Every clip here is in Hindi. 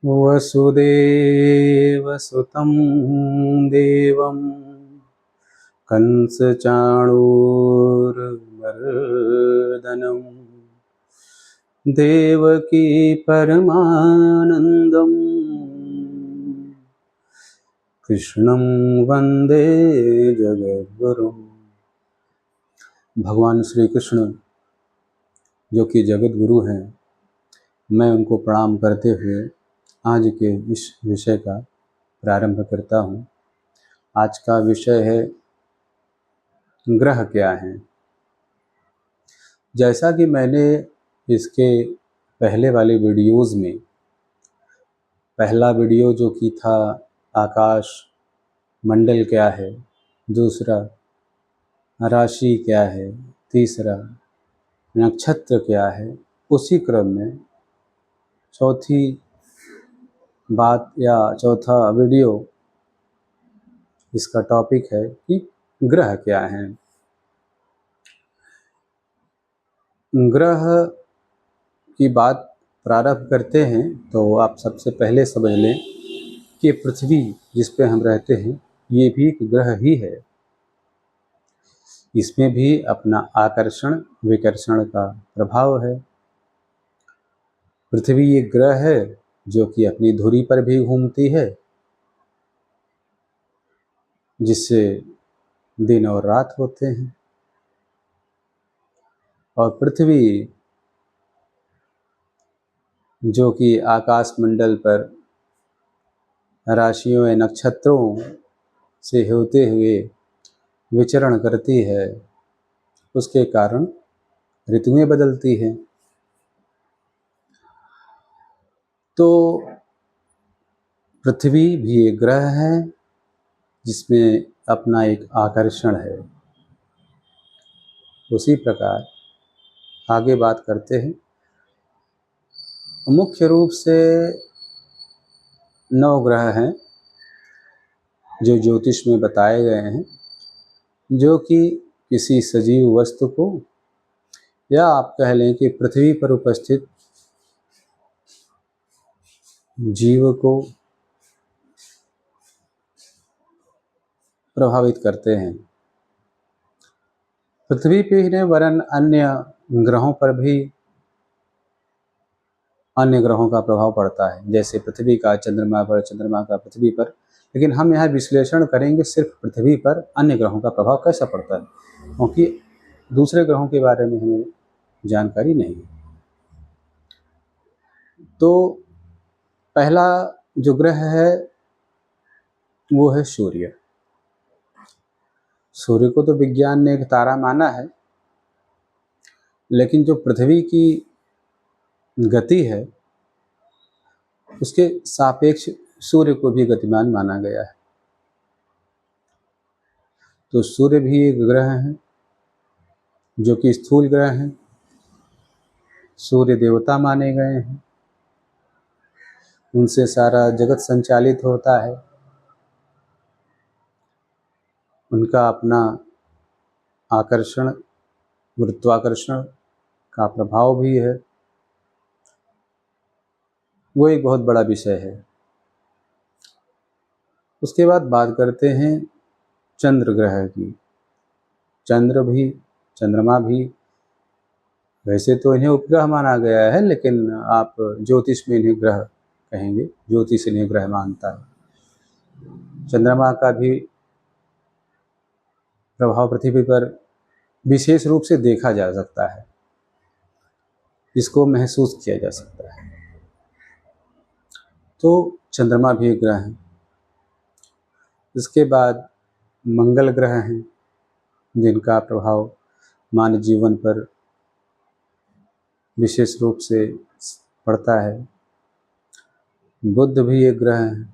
वसुदेवसुतं देवं कंसचाणूरमर्दनं देवकी परमानन्दं कृष्णं वंदे जगद्गुरुम्। भगवान श्री कृष्ण जो कि जगत गुरु हैं, मैं उनको प्रणाम करते हुए आज के इस विषय का प्रारंभ करता हूँ। आज का विषय है ग्रह क्या हैं। जैसा कि मैंने इसके पहले वाले वीडियोज़ में पहला वीडियो जो कि था आकाश मंडल क्या है, दूसरा राशि क्या है, तीसरा नक्षत्र क्या है, उसी क्रम में चौथी बात या चौथा वीडियो इसका टॉपिक है कि ग्रह क्या हैं। ग्रह की बात प्रारंभ करते हैं तो आप सबसे पहले समझ लें कि पृथ्वी जिस पे हम रहते हैं ये भी एक ग्रह ही है। इसमें भी अपना आकर्षण विकर्षण का प्रभाव है। पृथ्वी एक ग्रह है जो कि अपनी धुरी पर भी घूमती है, जिससे दिन और रात होते हैं। और पृथ्वी जो कि आकाश मंडल पर राशियों या नक्षत्रों से होते हुए विचरण करती है, उसके कारण ऋतुएं बदलती हैं। तो पृथ्वी भी एक ग्रह है जिसमें अपना एक आकर्षण है। उसी प्रकार आगे बात करते हैं। मुख्य रूप से 9 ग्रह हैं जो ज्योतिष में बताए गए हैं, जो कि किसी सजीव वस्तु को या आप कह लें कि पृथ्वी पर उपस्थित जीव को प्रभावित करते हैं। पृथ्वी पे ही नहीं वरन अन्य ग्रहों पर भी अन्य ग्रहों का प्रभाव पड़ता है, जैसे पृथ्वी का चंद्रमा पर, चंद्रमा का पृथ्वी पर। लेकिन हम यहाँ विश्लेषण करेंगे सिर्फ पृथ्वी पर अन्य ग्रहों का प्रभाव कैसा पड़ता है, क्योंकि दूसरे ग्रहों के बारे में हमें जानकारी नहीं है। तो पहला जो ग्रह है वो है सूर्य। सूर्य को तो विज्ञान ने एक तारा माना है, लेकिन जो पृथ्वी की गति है उसके सापेक्ष सूर्य को भी गतिमान माना गया है। तो सूर्य भी एक ग्रह है जो कि स्थूल ग्रह है। सूर्य देवता माने गए हैं, उनसे सारा जगत संचालित होता है। उनका अपना आकर्षण गुरुत्वाकर्षण का प्रभाव भी है। वो एक बहुत बड़ा विषय है। उसके बाद बात करते हैं चंद्र ग्रह की। चंद्रमा भी वैसे तो इन्हें उपग्रह माना गया है, लेकिन आप ज्योतिष में इन्हें ग्रह कहेंगे, ज्योतिष इन्हें ग्रह मानता है। चंद्रमा का भी प्रभाव पृथ्वी पर विशेष रूप से देखा जा सकता है, इसको महसूस किया जा सकता है। तो चंद्रमा भी एक ग्रह है। इसके बाद मंगल ग्रह हैं जिनका प्रभाव मानव जीवन पर विशेष रूप से पड़ता है। बुध भी एक ग्रह है,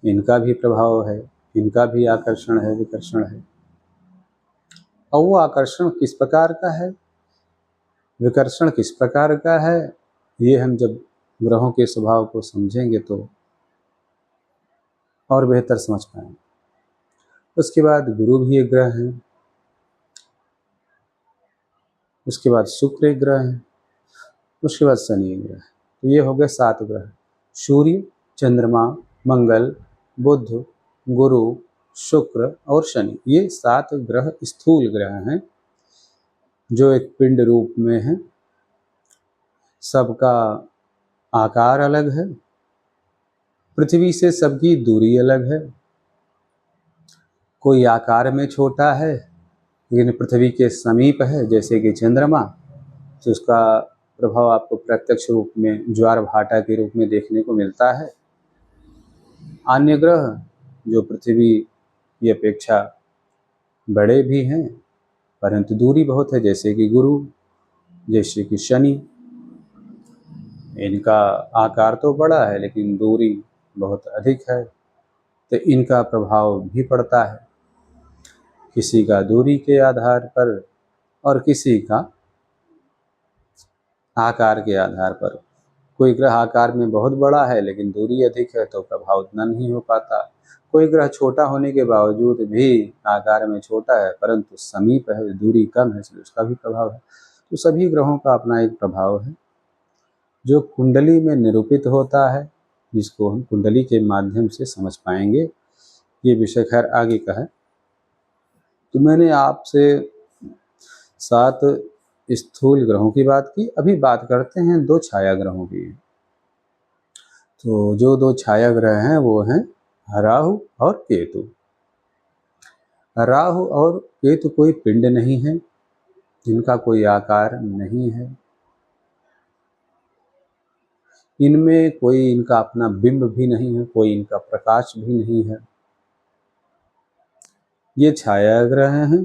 इनका भी प्रभाव है, इनका भी आकर्षण है विकर्षण है। और वो आकर्षण किस प्रकार का है, विकर्षण किस प्रकार का है, ये हम जब ग्रहों के स्वभाव को समझेंगे तो और बेहतर समझ पाएंगे। उसके बाद गुरु भी एक ग्रह है। उसके बाद शुक्र एक ग्रह है। उसके बाद शनि एक ग्रह है। ये हो गए 7 ग्रह। सूर्य, चंद्रमा, मंगल, बुध, गुरु, शुक्र और शनि, ये 7 ग्रह स्थूल ग्रह हैं जो एक पिंड रूप में है। सबका आकार अलग है, पृथ्वी से सबकी दूरी अलग है। कोई आकार में छोटा है लेकिन पृथ्वी के समीप है, जैसे कि चंद्रमा, तो उसका प्रभाव आपको प्रत्यक्ष रूप में ज्वार भाटा के रूप में देखने को मिलता है। अन्य ग्रह जो पृथ्वी की अपेक्षा बड़े भी हैं परंतु दूरी बहुत है, जैसे कि गुरु, जैसे कि शनि, इनका आकार तो बड़ा है लेकिन दूरी बहुत अधिक है, तो इनका प्रभाव भी पड़ता है, किसी का दूरी के आधार पर और किसी का आकार के आधार पर। कोई ग्रह आकार में बहुत बड़ा है लेकिन दूरी अधिक है तो प्रभाव उतना नहीं हो पाता। कोई ग्रह छोटा होने के बावजूद भी आकार में छोटा है परंतु समीप है, दूरी कम है, इसलिए उसका भी प्रभाव है। तो सभी ग्रहों का अपना एक प्रभाव है जो कुंडली में निरूपित होता है, जिसको हम कुंडली के माध्यम से समझ पाएंगे। ये विषय खैर आगे का है। तो मैंने आपसे 7 स्थूल ग्रहों की बात की, अभी बात करते हैं 2 छाया ग्रहों की। तो जो 2 छाया ग्रह हैं वो हैं राहु और केतु। राहु और केतु कोई पिंड नहीं है, जिनका कोई आकार नहीं है, इनमें कोई इनका अपना बिंब भी नहीं है, कोई इनका प्रकाश भी नहीं है। ये छाया ग्रह हैं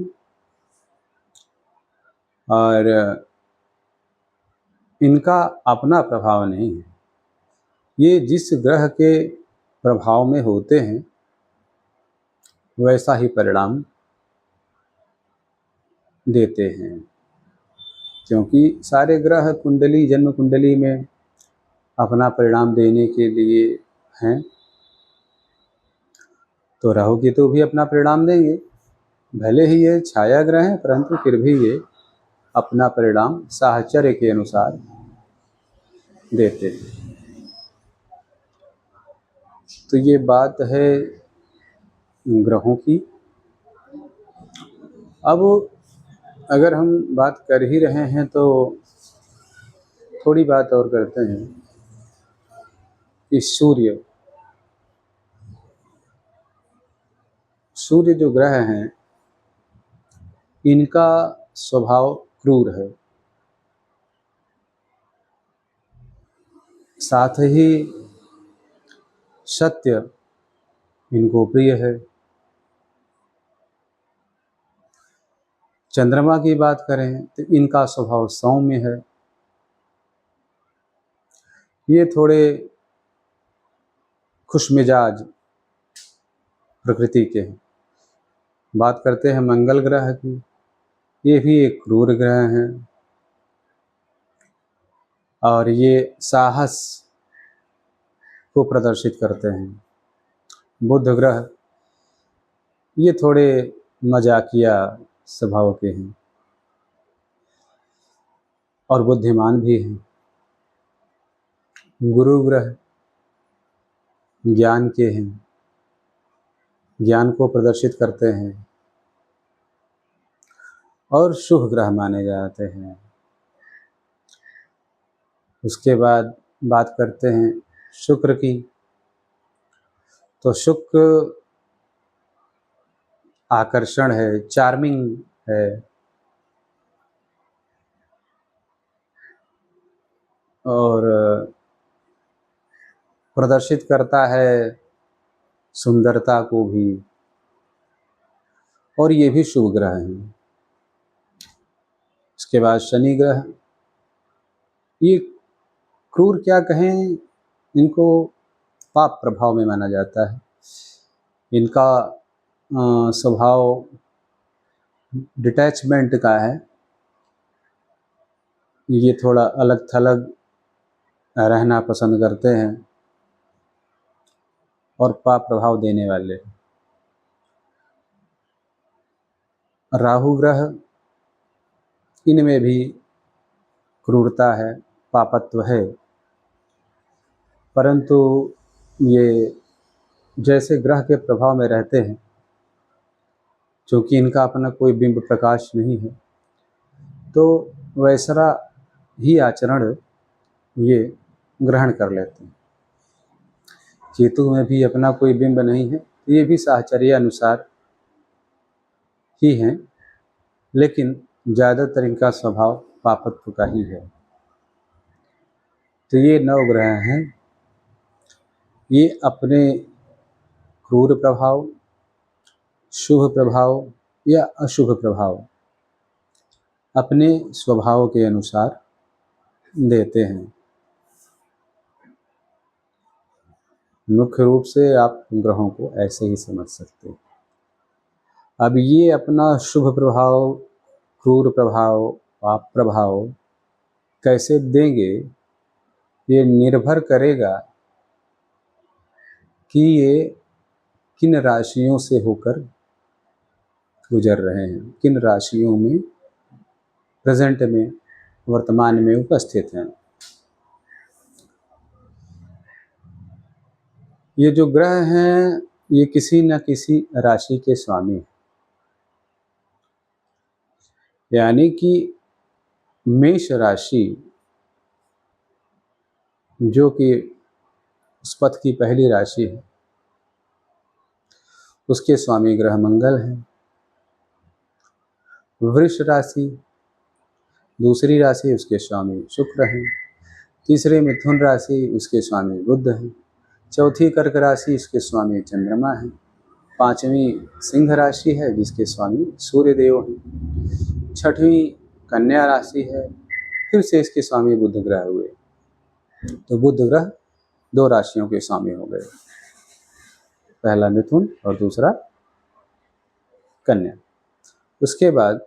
और इनका अपना प्रभाव नहीं है। ये जिस ग्रह के प्रभाव में होते हैं वैसा ही परिणाम देते हैं, क्योंकि सारे ग्रह कुंडली, जन्म कुंडली में अपना परिणाम देने के लिए हैं। तो राहु केतु भी अपना परिणाम देंगे, भले ही ये छाया ग्रह हैं परंतु फिर भी ये अपना परिणाम साहचर्य के अनुसार देते हैं। तो ये बात है ग्रहों की। अब अगर हम बात कर ही रहे हैं तो थोड़ी बात और करते हैं कि सूर्य जो ग्रह हैं इनका स्वभाव क्रूर है, साथ ही सत्य इनको प्रिय है। चंद्रमा की बात करें तो इनका स्वभाव सौम्य है, ये थोड़े खुशमिजाज प्रकृति के हैं। बात करते हैं मंगल ग्रह की, ये भी एक क्रूर ग्रह हैं और ये साहस को प्रदर्शित करते हैं। बुध ग्रह ये थोड़े मजाकिया स्वभाव के हैं और बुद्धिमान भी हैं। गुरु ग्रह ज्ञान के हैं, ज्ञान को प्रदर्शित करते हैं और शुभ ग्रह माने जाते हैं। उसके बाद बात करते हैं शुक्र की, तो शुक्र आकर्षण है, चार्मिंग है और प्रदर्शित करता है सुंदरता को भी, और ये भी शुभ ग्रह हैं। उसके बाद शनि ग्रह, ये क्रूर क्या कहें, इनको पाप प्रभाव में माना जाता है। इनका स्वभाव डिटैचमेंट का है, ये थोड़ा अलग थलग रहना पसंद करते हैं और पाप प्रभाव देने वाले। राहु ग्रह, इनमें भी क्रूरता है, पापत्व है, परंतु ये जैसे ग्रह के प्रभाव में रहते हैं, क्योंकि इनका अपना कोई बिंब प्रकाश नहीं है, तो वैसा ही आचरण ये ग्रहण कर लेते हैं। केतु में भी अपना कोई बिंब नहीं है, तो ये भी साहचर्य अनुसार ही हैं, लेकिन ज़्यादातर इनका स्वभाव पापत्व का ही है। तो ये 9 ग्रह हैं, ये अपने क्रूर प्रभाव, शुभ प्रभाव या अशुभ प्रभाव अपने स्वभाव के अनुसार देते हैं। मुख्य रूप से आप ग्रहों को ऐसे ही समझ सकते हैं। अब ये अपना शुभ प्रभाव, क्रूर प्रभाव, पाप प्रभाव कैसे देंगे, ये निर्भर करेगा कि ये किन राशियों से होकर गुजर रहे हैं, किन राशियों में प्रेजेंट में, वर्तमान में उपस्थित हैं। ये जो ग्रह हैं, ये किसी न किसी राशि के स्वामी हैं। यानी कि मेष राशि, जो कि उस पथ की पहली राशि है, उसके स्वामी ग्रह मंगल हैं। वृष राशि दूसरी राशि, उसके स्वामी शुक्र हैं। तीसरी मिथुन राशि, उसके स्वामी बुध हैं। चौथी कर्क राशि, इसके स्वामी चंद्रमा हैं। पांचवी सिंह राशि है, जिसके स्वामी सूर्य देव हैं। छठवीं कन्या राशि है, फिर से इसके स्वामी बुध ग्रह हुए। तो बुध ग्रह 2 राशियों के स्वामी हो गए, पहला मिथुन और दूसरा कन्या। उसके बाद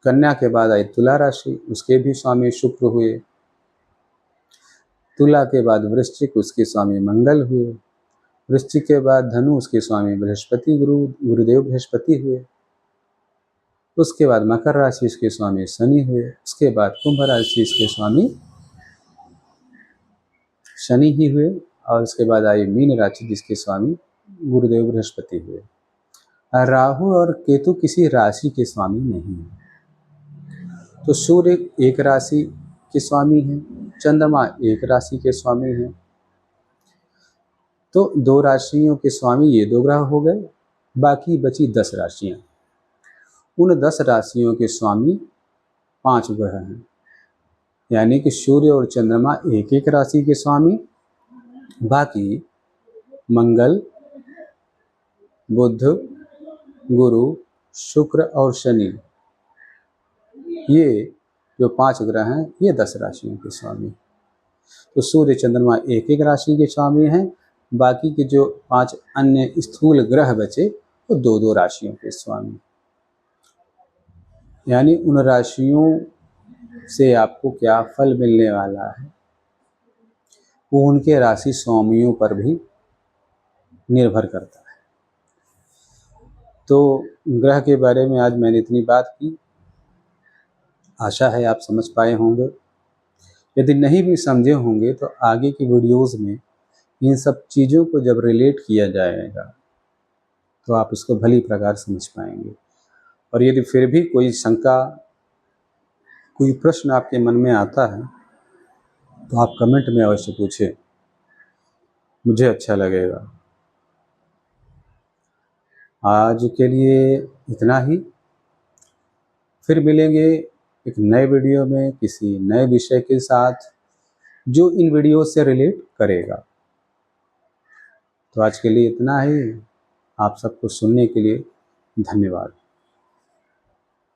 कन्या के बाद आई तुला राशि, उसके भी स्वामी शुक्र हुए। तुला के बाद वृश्चिक, उसके स्वामी मंगल हुए। वृश्चिक के बाद धनु, उसके स्वामी बृहस्पति, गुरुदेव बृहस्पति हुए। उसके बाद मकर राशि, इसके स्वामी शनि हुए। उसके बाद कुंभ राशि, इसके स्वामी शनि ही हुए। और उसके बाद आई मीन राशि, जिसके स्वामी गुरुदेव बृहस्पति हुए। राहु और केतु किसी राशि के स्वामी नहीं है। तो सूर्य एक राशि के स्वामी हैं, चंद्रमा एक राशि के स्वामी हैं। तो 2 राशियों के स्वामी ये 2 ग्रह हो गए, बाकी बची 10 राशियां। उन 10 राशियों के स्वामी 5 ग्रह हैं, यानी कि सूर्य और चंद्रमा एक एक राशि के स्वामी, बाकी मंगल, बुध, गुरु, शुक्र और शनि, ये जो 5 ग्रह हैं, ये 10 राशियों के स्वामी। तो सूर्य चंद्रमा एक एक राशि के स्वामी हैं, बाकी के जो 5 अन्य स्थूल ग्रह बचे, वो 2-2 राशियों के स्वामी। यानी उन राशियों से आपको क्या फल मिलने वाला है, वो उनके राशि स्वामियों पर भी निर्भर करता है। तो ग्रह के बारे में आज मैंने इतनी बात की, आशा है आप समझ पाए होंगे। यदि नहीं भी समझे होंगे तो आगे की वीडियोज़ में इन सब चीज़ों को जब रिलेट किया जाएगा तो आप इसको भली प्रकार समझ पाएंगे। और यदि फिर भी कोई शंका, कोई प्रश्न आपके मन में आता है तो आप कमेंट में अवश्य पूछें, मुझे अच्छा लगेगा। आज के लिए इतना ही, फिर मिलेंगे एक नए वीडियो में किसी नए विषय के साथ जो इन वीडियो से रिलेट करेगा। तो आज के लिए इतना ही। आप सबको सुनने के लिए धन्यवाद।